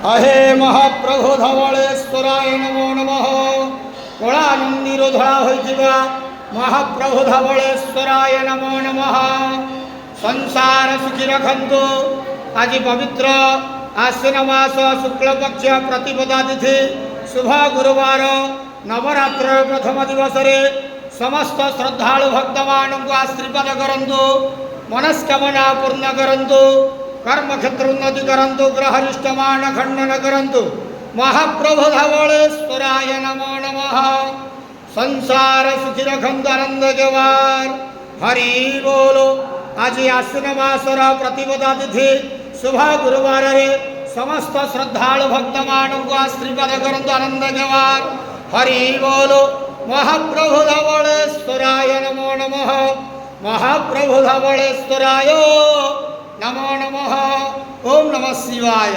अहे महाप्रभु धवलेश्वराय नमो नमः। कलानंदीर धरा होइथिबा महाप्रभु धवलेश्वराय नमो नमः। संसार सुखी रखंतु। आज पवित्र आश्विन मास शुक्ल पक्ष प्रतिपदा तिथि शुभ गुरुवार नवरात्र प्रथम दिवस समस्त श्रद्धालु भक्त मान आशीर्वाद करंतु, मनस्कामना पूर्ण करंतु, कर्मक्षेत्र उन्नति करंतु, ग्रहरिष्टमान खंडन करंतु। महाप्रभु धवलेश्वराय नमो नमः। संसार सुखी रखंतु आनंद केवार। हरि बोलो। आज आश्विन मासर प्रतिपदा तिथि शुभ गुरुवार समस्त श्रद्धालु भक्त मान आशीर्वाद करंतु आनंद केवार। हरि बोलो। महाप्रभु धवलेश्वराय नमो नमः। महाप्रभु धवलेश्वराय नमो नमः। ओम नमः शिवाय।